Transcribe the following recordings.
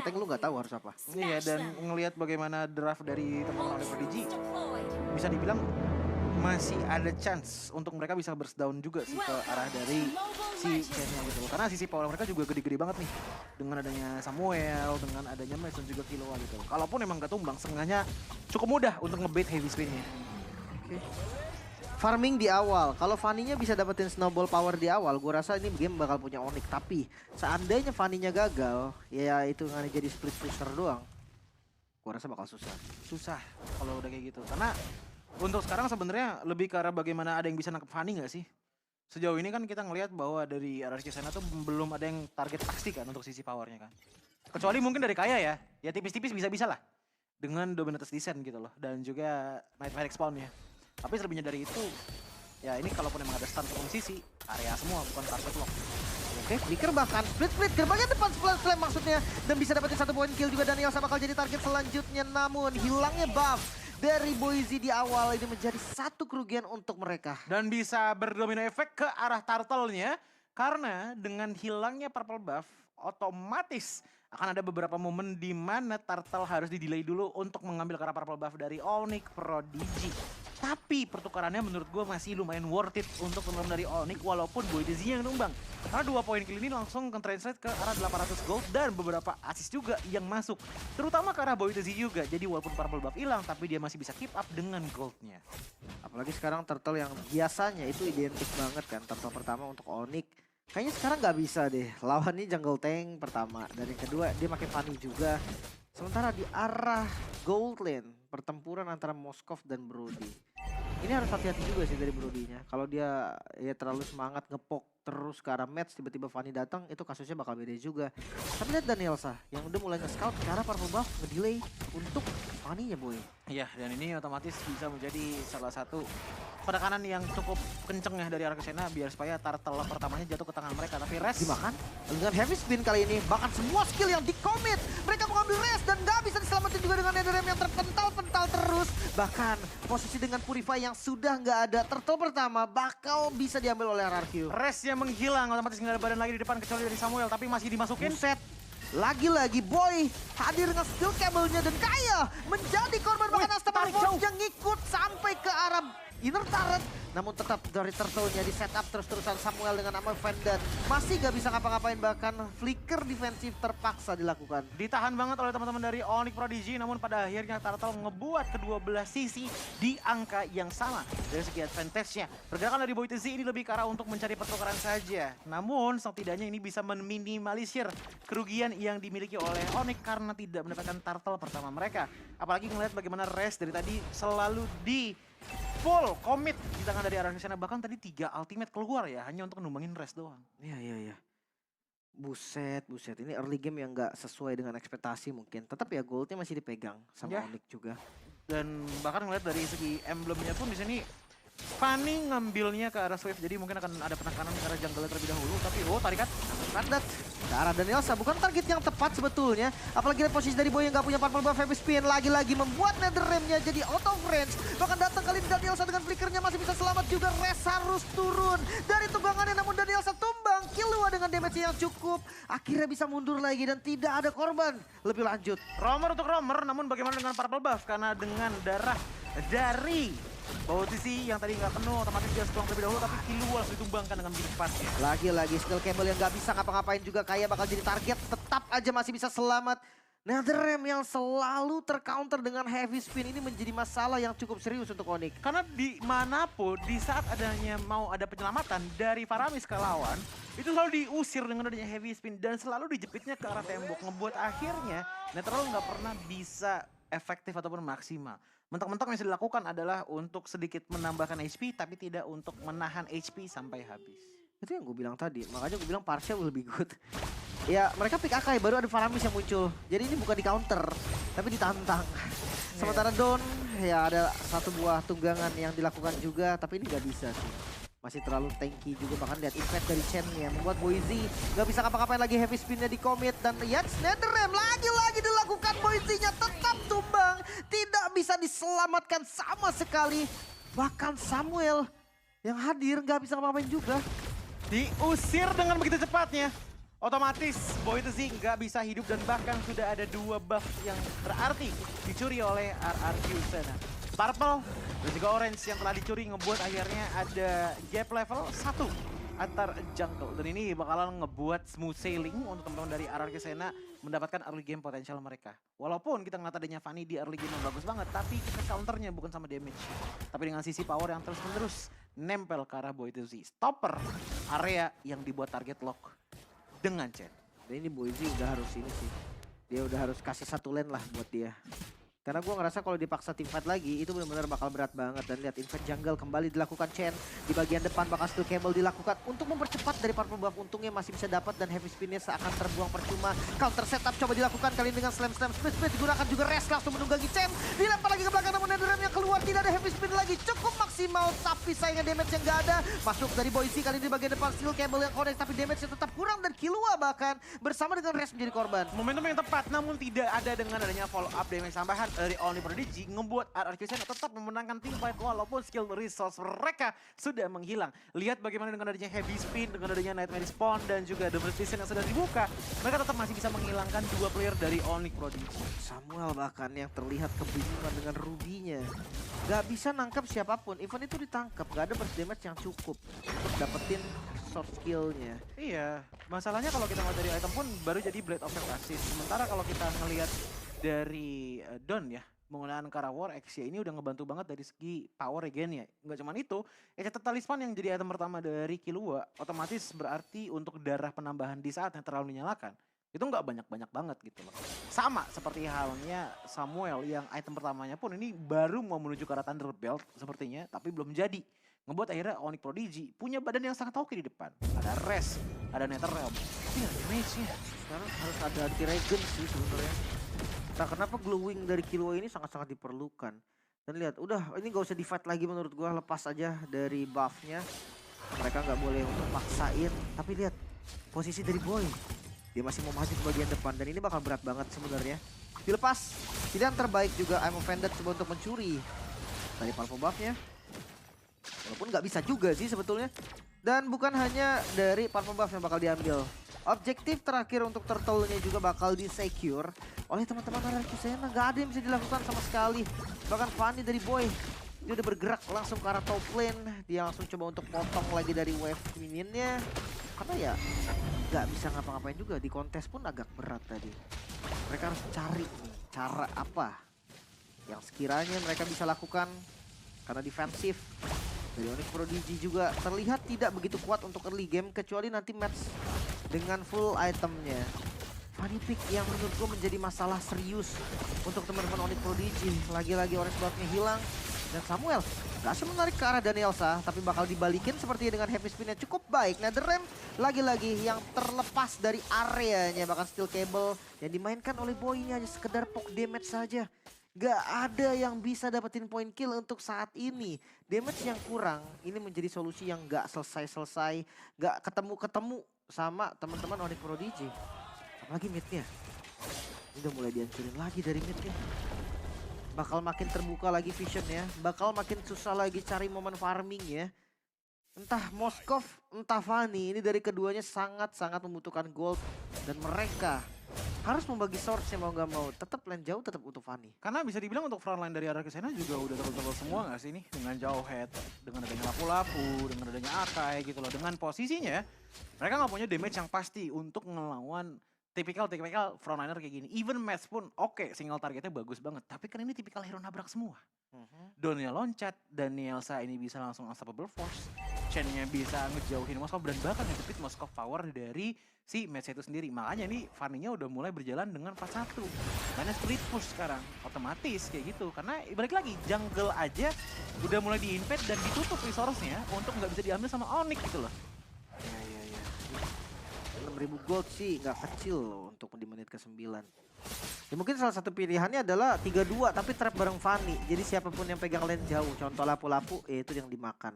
tank lu nggak tahu harus apa. Iya, dan ngelihat bagaimana draft dari teman-teman Prodigy, bisa dibilang masih ada chance untuk mereka bisa burst down juga sih ke arah dari si Chen-nya gitu loh. Karena sisi power mereka juga gede-gede banget nih. Dengan adanya Samuel, dengan adanya Mason juga Killua gitu loh. Kalaupun emang gak tumbang, setengahnya cukup mudah untuk ngebait heavy spin-nya. Oke. Farming di awal, kalau Fanny-nya bisa dapetin snowball power di awal, gue rasa ini game bakal punya Onyx. Tapi seandainya Fanny-nya gagal, ya itu nggak jadi split pusher doang. Gue rasa bakal susah. Susah kalau udah kayak gitu. Karena untuk sekarang sebenarnya lebih ke arah bagaimana ada yang bisa nangkep Fanny nggak sih? Sejauh ini kan kita ngelihat bahwa dari RRQ sana tuh belum ada yang target pasti kan untuk sisi powernya kan. Kecuali mungkin dari Kaya ya, ya tipis-tipis bisa-bisa lah. Dengan Dominatus Descent gitu loh, dan juga Nightmare Spawn-nya. Tapi selebihnya dari itu, ya ini kalaupun emang ada stun from sisi, area semua bukan target lock. Oke, Flicker bahkan split gerbangnya depan slam maksudnya. Dan bisa dapetin 1 poin kill juga. Daniel bakal jadi target selanjutnya. Namun hilangnya buff dari Boise di awal ini menjadi satu kerugian untuk mereka. Dan bisa berdomino efek ke arah turtle-nya. Karena dengan hilangnya purple buff, otomatis akan ada beberapa momen di mana turtle harus di-delay dulu untuk mengambil ke arah purple buff dari Onyx Prodigy. Tapi pertukarannya menurut gue masih lumayan worth it untuk teman dari Onyx walaupun Boydezi yang numbang. Karena 2 poin kill ini langsung translate ke arah 800 gold dan beberapa assist juga yang masuk. Terutama ke arah Boydezi juga. Jadi walaupun purple buff hilang tapi dia masih bisa keep up dengan goldnya. Apalagi sekarang turtle yang biasanya itu identik banget kan. Turtle pertama untuk Onyx. Kayaknya sekarang nggak bisa deh. Lawannya jungle tank pertama. Dan yang kedua dia pakai Fanny juga. Sementara di arah gold lane, pertempuran antara Moskov dan Brody. Ini harus hati-hati juga sih dari Brody-nya. Kalau dia ya terlalu semangat ngepok terus ke arah match, tiba-tiba Fanny datang, itu kasusnya bakal beda juga. Tapi lihat Danielsa yang udah mulai nge-scout ke arah purple buff, nge-delay untuk Fanny-nya boy. Iya, dan ini otomatis bisa menjadi salah satu penekanan yang cukup kenceng ya dari arah Kesena biar supaya turtle pertamanya jatuh ke tangan mereka. Tapi Res Dimakan dengan heavy spin kali ini, bahkan semua skill yang di-commit. Mereka mengambil Res dan gak bisa diselamatin juga dengan Netherrealm yang terpental-pental terus. Bahkan posisi dengan Purify yang sudah nggak ada, turtle pertama bakal bisa diambil oleh RRQ. Resnya menghilang, otomatis nggak ada badan lagi di depan kecuali dari Samuel, tapi masih dimasukin. Buset. Lagi-lagi Boy hadir dengan skill cable-nya dan Kaya menjadi korban, bahkan Astapal yang ngikut sampai ke arah inner turret. Namun tetap dari turtle-nya di setup terus-terusan Samuel dengan Amel Vendan. Masih gak bisa ngapa-ngapain, bahkan flicker defensif terpaksa dilakukan. Ditahan banget oleh teman-teman dari Onyx Prodigy, namun pada akhirnya Turtle ngebuat kedua belah sisi di angka yang sama dari segi advantage-nya. Pergerakan dari Boydezi ini lebih ke arah untuk mencari pertukaran saja. Namun setidaknya ini bisa meminimalisir kerugian yang dimiliki oleh Onyx karena tidak mendapatkan Turtle pertama mereka. Apalagi ngeliat bagaimana Res dari tadi selalu di full commit di tangan dari arah sana. Bahkan tadi 3 ultimate keluar ya, hanya untuk numbangin Res doang. Iya. Buset. Ini early game yang gak sesuai dengan ekspektasi mungkin. Tetap ya goldnya masih dipegang sama Onyx juga. Dan bahkan ngeliat dari segi emblemnya pun di sini Fanny ngambilnya ke arah Swift, jadi mungkin akan ada penekanan ke arah jungle terlebih dahulu. Tapi tarikat Kandat ke arah Danielsa, bukan target yang tepat sebetulnya. Apalagi lihat posisi dari Boy yang gak punya purple buff heavy spin. Lagi-lagi membuat Netherrealm-nya jadi out of range. Bahkan datang kali ini Danielsa dengan flickernya masih bisa selamat juga. Res harus turun dari tunggangannya, namun Danielsa tumbang. Killua dengan damage yang cukup. Akhirnya bisa mundur lagi dan tidak ada korban. Lebih lanjut. Romer untuk Romer, namun bagaimana dengan purple buff? Karena dengan darah dari posisi yang tadi nggak penuh, otomatis dia setuang terlebih dahulu, tapi Killua harus ditumbangkan dengan begitu cepatnya. Lagi-lagi skill cable yang gak bisa ngapa-ngapain juga. Kaya bakal jadi target, tetap aja masih bisa selamat. Netherrealm yang selalu tercounter dengan heavy spin ini menjadi masalah yang cukup serius untuk Onyx. Karena dimanapun, di saat adanya mau ada penyelamatan dari Faramis ke lawan, itu selalu diusir dengan adanya heavy spin dan selalu dijepitnya ke arah tembok. Ngebuat akhirnya Netherrealm nggak pernah bisa efektif ataupun maksimal. Mentok-mentok yang bisa dilakukan adalah untuk sedikit menambahkan HP tapi tidak untuk menahan HP sampai habis. Itu yang gue bilang tadi, makanya gue bilang Parsia will be good. Ya mereka pick Akai, baru ada Faramis yang muncul. Jadi ini bukan di counter, tapi ditantang. Sementara Don, ya ada satu buah tunggangan yang dilakukan juga, tapi ini gak bisa sih. Masih terlalu tanky juga, bahkan lihat impact dari Chen yang membuat Boise gak bisa ngapa-ngapain lagi, heavy spinnya di commit. Dan lihat Netherrealm lagi-lagi dilakukan, Boise-nya tetap tumbang. Tidak bisa diselamatkan sama sekali. Bahkan Samuel yang hadir gak bisa ngapa-ngapain juga. Diusir dengan begitu cepatnya. Otomatis Boy itu sih nggak bisa hidup dan bahkan sudah ada 2 buff yang berarti dicuri oleh RRQ sana. Purple dan juga Orange yang telah dicuri ngebuat akhirnya ada gap level 1 antar jungle. Dan ini bakalan ngebuat smooth sailing untuk teman-teman dari RRQ Sena mendapatkan early game potensial mereka. Walaupun kita ngeliat adanya Fanny di early game yang bagus banget, tapi kita counternya bukan sama damage. Tapi dengan sisi power yang terus-menerus nempel ke arah Boy Z. Stopper area yang dibuat target lock dengan Chen. Dan ini Boyzi udah harus ini sih. Dia udah harus kasih satu lane lah buat dia. Karena gue ngerasa kalau dipaksa teamfight lagi itu benar-benar bakal berat banget. Dan lihat invade jungle kembali dilakukan Chen. Di bagian depan bakal steel cable dilakukan untuk mempercepat dari purple buff. Untungnya masih bisa dapat dan heavy spinnya seakan terbuang percuma. Counter setup coba dilakukan kali ini dengan slam split digunakan juga rest langsung menunggangi Chen. Dilempar lagi ke belakang namun Netherrealm yang keluar tidak ada heavy spin lagi. Cukup maksimal tapi sayangnya damage yang gak ada. Masuk dari Boyzi kali ini di bagian depan steel cable yang connect tapi damage-nya tetap kurang dan Killua bahkan bersama dengan rest menjadi korban. Momentum yang tepat namun tidak ada dengan adanya follow up damage tambahan dari Only Prodigy ngebuat RRQ Sena tetap memenangkan team fight walaupun skill resource mereka sudah menghilang. Lihat bagaimana dengan adanya heavy spin, dengan adanya Nightmare Spawn dan juga The Vision yang sudah dibuka, mereka tetap masih bisa menghilangkan 2 player dari Only Prodigy. Samuel bahkan yang terlihat kebingungan dengan Ruby-nya. Gak bisa nangkap siapapun, even itu ditangkap, gak ada burst damage yang cukup untuk dapetin short skill-nya. Iya, masalahnya kalau kita ngeliat dari item pun baru jadi Blade of Assist. Sementara kalau kita ngelihat dari Don ya, menggunakan Kara War X ya ini udah ngebantu banget dari segi power regen ya. Nggak cuman itu, Enchanted Talisman yang jadi item pertama dari Killua otomatis berarti untuk darah penambahan di saat yang terlalu dinyalakan itu nggak banyak-banyak banget gitu loh. Sama seperti halnya Samuel yang item pertamanya pun ini baru mau menuju ke arah Thunderbelt sepertinya tapi belum jadi. Ngebuat akhirnya Onyx Prodigy punya badan yang sangat oke di depan. Ada Res, ada Netherrealm, tapi ada damage-nya. Sekarang harus ada anti-regen sih sebenarnya. Nah kenapa glowing dari Killua ini sangat-sangat diperlukan. Dan lihat, udah ini gak usah di-fight lagi menurut gua, lepas aja dari buff-nya. Mereka nggak boleh untuk paksain. Tapi lihat, posisi dari Boy. Dia masih mau maju ke bagian depan dan ini bakal berat banget sebenarnya. Dilepas, pilihan terbaik juga I'm Offended coba untuk mencuri dari purple buff-nya. Walaupun nggak bisa juga sih sebetulnya. Dan bukan hanya dari purple buff yang bakal diambil. Objektif terakhir untuk turtle-nya juga bakal di-secure oleh teman-teman RRQ Sena. Nggak ada yang bisa dilakukan sama sekali. Bahkan Fanny dari Boy, dia udah bergerak langsung ke arah top lane. Dia langsung coba untuk potong lagi dari wave minionnya. Karena ya nggak bisa ngapa-ngapain juga. Di kontes pun agak berat tadi. Mereka harus cari nih cara apa yang sekiranya mereka bisa lakukan. Karena defensif dari Onyx Prodigy juga terlihat tidak begitu kuat untuk early game. Kecuali nanti match dengan full itemnya. Fanny pick yang menurut gue menjadi masalah serius untuk teman-teman Onyx Prodigy. Lagi-lagi orange buff-nya hilang. Dan Samuel gak menarik ke arah Danielsa, tapi bakal dibalikin sepertinya dengan heavy spin-nya cukup baik. Netherrealm lagi-lagi yang terlepas dari areanya. Bahkan steel cable yang dimainkan oleh Boy-nya hanya sekedar poke damage saja. Gak ada yang bisa dapetin point kill untuk saat ini. Damage yang kurang, ini menjadi solusi yang gak selesai-selesai. Gak ketemu-ketemu sama teman-teman Onyx Prodigy. Apalagi mid-nya. Ini udah mulai dihancurin lagi dari mid-nya. Bakal makin terbuka lagi vision-nya. Bakal makin susah lagi cari momen farming ya. Entah Moskov, entah Fanny. Ini dari keduanya sangat-sangat membutuhkan gold. Dan mereka harus membagi source-nya mau gak mau. Tetap lane jauh, tetap untuk Fanny. Karena bisa dibilang untuk frontline dari RRQ Sena juga udah terbentuk semua gak sih nih? Dengan jauh head, dengan adanya lapu-lapu, dengan adanya Akai gitu loh. Dengan posisinya, mereka gak punya damage yang pasti untuk ngelawan tipikal frontliner kayak gini. Even match pun oke, single targetnya bagus banget. Tapi kan ini tipikal hero nabrak semua. Donnya loncat, Danielsa ini bisa langsung unstoppable force. Chen-nya bisa ngejauhin Moskov dan bahkan ngejepit Moskov power dari si match itu sendiri. Makanya nih Fanny-nya udah mulai berjalan dengan 4-1. Karena split push sekarang. Otomatis kayak gitu. Karena balik lagi, jungle aja udah mulai di-invade dan ditutup resource-nya untuk nggak bisa diambil sama Onyx gitu loh. Ya. 6.000 gold sih nggak kecil loh untuk di menit ke-9. Ya mungkin salah satu pilihannya adalah 3-2 tapi trap bareng Fanny. Jadi siapapun yang pegang lane jauh, contoh lapu-lapu, itu yang dimakan.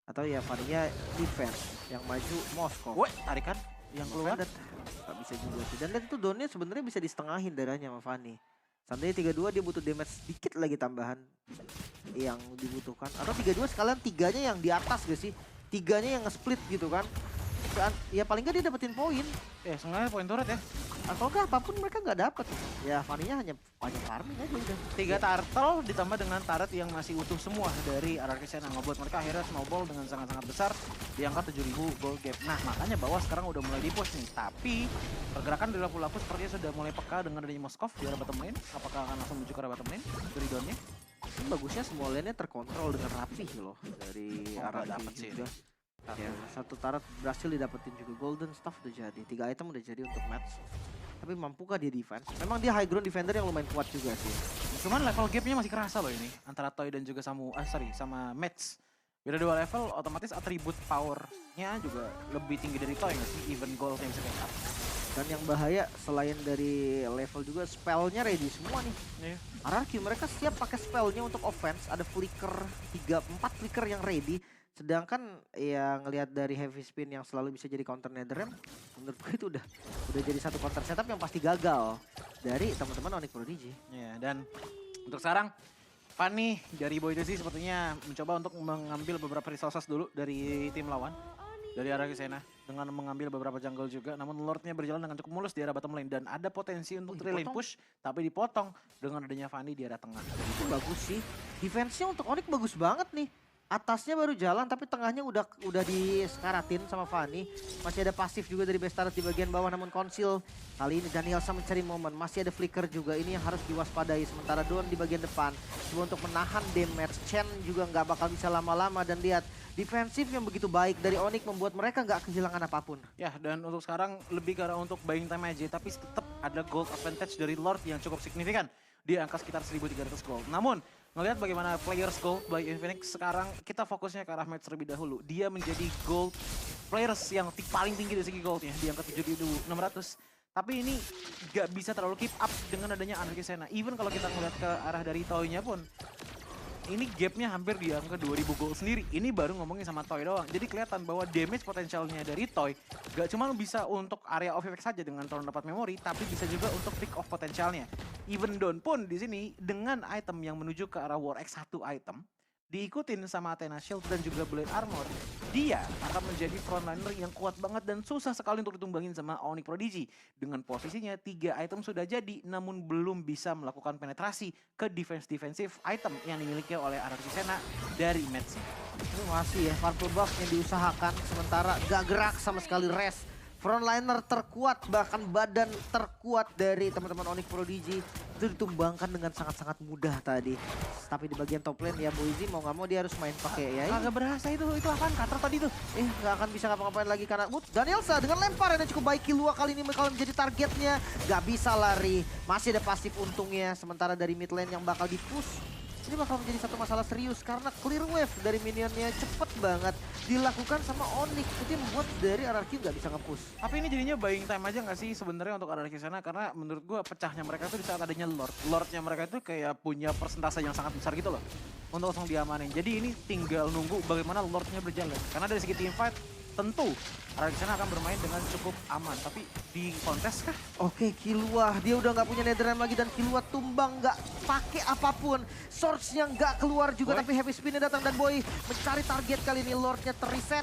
Atau ya Fanny-nya defense, yang maju Moskov. Woi, tarikan yang keluar. Gak bisa juga sih. Dan lihat itu Donnya sebenarnya bisa disetengahin darahnya sama Fanny. Seandainya 3-2 dia butuh damage sedikit lagi tambahan yang dibutuhkan. Atau 3-2 sekalian tiganya yang di atas gak sih? Tiganya yang nge-split gitu kan. Ya paling nggak dia dapetin poin. Sebenarnya poin turret ya. Atau enggak apapun mereka nggak dapet. Ya Fanny-nya hanya farming aja udah. 3 turtle ditambah dengan turret yang masih utuh semua dari RRQ Sena. Ngebuat mereka akhirnya snowball dengan sangat-sangat besar di angka 7.000 gold gap. Nah makanya bawah sekarang udah mulai di-push nih. Tapi pergerakan dari lapu-lapu sepertinya sudah mulai peka dengan adanya Moskov di arah bottom lane. Apakah akan langsung menuju ke arah bottom lane? Dari down-nya? Ini bagusnya semua lane-nya terkontrol dengan rapih loh dari Oh, arah nggak dapet sih juga. Ya, satu turret berhasil didapetin juga, golden staff udah jadi, 3 item udah jadi untuk match. Tapi mampukah dia defense? Memang dia high ground defender yang lumayan kuat juga sih. Cuman level gapnya masih kerasa loh ini antara Toy dan juga sama Mets. Beda 2 level, otomatis atribut powernya juga lebih tinggi dari Toy nggak sih? Even gold yang bisa catch up. Dan yang bahaya selain dari level juga spellnya ready semua nih. Iya. RRQ mereka siap pakai spellnya untuk offense, ada flicker 3-4 flicker yang ready. Sedangkan yang ngelihat dari heavy spin yang selalu bisa jadi counter netherram, menurut gue itu udah jadi satu counter setup yang pasti gagal dari teman-teman Onyx Prodigy. Ya, dan untuk sekarang Fanny dari Boy sih sepertinya mencoba untuk mengambil beberapa resources dulu dari tim lawan. Dari arah Sena dengan mengambil beberapa jungle juga, namun Lordnya berjalan dengan cukup mulus di arah bottom lane dan ada potensi untuk lane push, tapi dipotong dengan adanya Fanny di arah tengah. Itu bagus sih, defense-nya untuk Onyx bagus banget nih. Atasnya baru jalan tapi tengahnya udah disekaratin sama Fanny. Masih ada pasif juga dari Bestaret di bagian bawah, namun Konsil kali ini Danielsa mencari momen. Masih ada flicker juga, ini yang harus diwaspadai. Sementara Don di bagian depan coba untuk menahan damage. Chen juga nggak bakal bisa lama-lama, dan lihat defensif yang begitu baik dari Onyx membuat mereka nggak kehilangan apapun. Ya, dan untuk sekarang lebih ke arah untuk buying time aja, tapi tetap ada gold advantage dari Lord yang cukup signifikan di angka sekitar 1.300 gold. Namun ngelihat bagaimana players gold by Infinix, sekarang kita fokusnya ke arah match terlebih dahulu. Dia menjadi gold players yang paling tinggi dari segi goldnya di angka 7.600. Tapi ini gak bisa terlalu keep up dengan adanya Anarchy Sena. Even kalau kita ngeliat ke arah dari Toy-nya pun, ini gapnya hampir di angka 2.000 gold sendiri. Ini baru ngomongin sama Toy doang. Jadi kelihatan bahwa damage potensialnya dari Toy gak cuma bisa untuk area of effect saja dengan turun dapat memori, tapi bisa juga untuk pick off potensialnya. Even Don pun di sini dengan item yang menuju ke arah War X 1 item, diikutin sama Athena Shield dan juga Blade Armor, dia akan menjadi frontliner yang kuat banget dan susah sekali untuk ditumbangin sama Onyx Prodigy. Dengan posisinya 3 item sudah jadi, namun belum bisa melakukan penetrasi ke defensive item yang dimiliki oleh RRQ Sena dari match-nya. Ini masih ya, purple buff yang diusahakan, sementara gak gerak sama sekali rest. Frontliner terkuat, bahkan badan terkuat dari teman-teman Onyx Prodigy itu ditumbangkan dengan sangat-sangat mudah tadi. Tapi di bagian top lane ya Boyzi mau nggak mau dia harus main pakai ya. Kagak berasa itu apaan cutter tadi tuh. Nggak akan bisa ngapa-ngapain lagi karena Danielsa dengan lempar yang cukup baik. Killua kali ini kalau menjadi targetnya nggak bisa lari. Masih ada pasif untungnya, sementara dari mid lane yang bakal di-push. Ini bakal menjadi satu masalah serius karena clear wave dari minionnya cepet banget dilakukan sama Onyx. Itu yang membuat dari RRQ nggak bisa nge-push. Tapi ini jadinya buying time aja nggak sih sebenarnya untuk RRQ Sena, karena menurut gua pecahnya mereka tuh di saat adanya Lord. Lordnya mereka itu kayak punya persentase yang sangat besar gitu loh untuk langsung diamanin. Jadi ini tinggal nunggu bagaimana Lordnya berjalan. Karena dari segi teamfight tentu RRQ Sena akan bermain dengan cukup aman. Tapi di kontes kah? Oke, Killua dia udah nggak punya netherram lagi dan Killua tumbang nggak pakai apapun. Swords-nya nggak keluar juga, tapi heavy spin-nya datang dan Boy mencari target kali ini. Lord-nya terreset.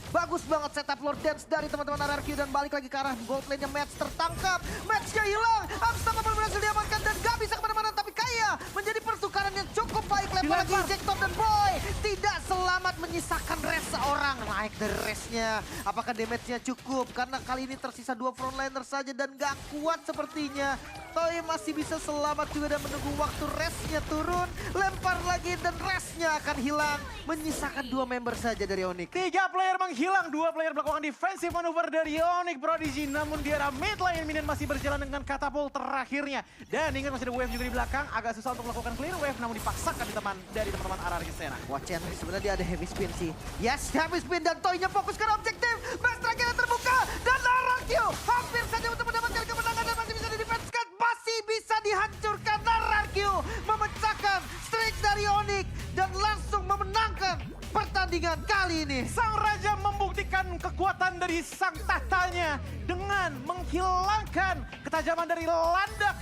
Bagus banget setup Lord Dance dari teman-teman RRQ dan balik lagi ke arah gold lane-nya. Match tertangkap, match-nya hilang. Unstoppable berhasil diamankan dan gak bisa kemana-mana, tapi kaya menjadi pertukaran yang cukup baik. Lempar lagi Injector dan Boy tidak selamat, menyisakan rest seorang. Naik dari rest-nya, apakah damage-nya cukup? Karena kali ini tersisa 2 frontliner saja dan gak kuat sepertinya. Toy masih bisa selamat juga dan menunggu waktu rest-nya turun. Lempar lagi dan rest-nya akan hilang, menyisakan 2 member saja dari Onyx. 3 player menghilang, 2 player melakukan defensive manuver dari Onyx Prodigy. Namun di arah mid lane, Minion masih berjalan dengan katapult terakhirnya. Dan ingat masih ada wave juga di belakang, agak susah untuk melakukan clear wave, namun dipaksakan dari teman-teman RRQ Sena. Wah, Chen sebenarnya dia ada heavy spin sih. Yes, heavy spin dan Toy-nya fokus ke objektif. Match terakhir terbuka dan RRQ hampir saja untuk mendapatkan kemenangan dan masih bisa didefenskan. Masih bisa dihancurkan. RRQ memecahkan streak dari Onyx dan langsung memenangkan pertandingan kali ini. Sang Raja membuktikan kekuatan dari sang tahtanya dengan menghilangkan ketajaman dari landak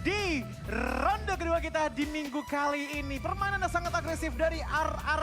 di ronde kedua kita di minggu kali ini. Permainan yang sangat agresif dari RR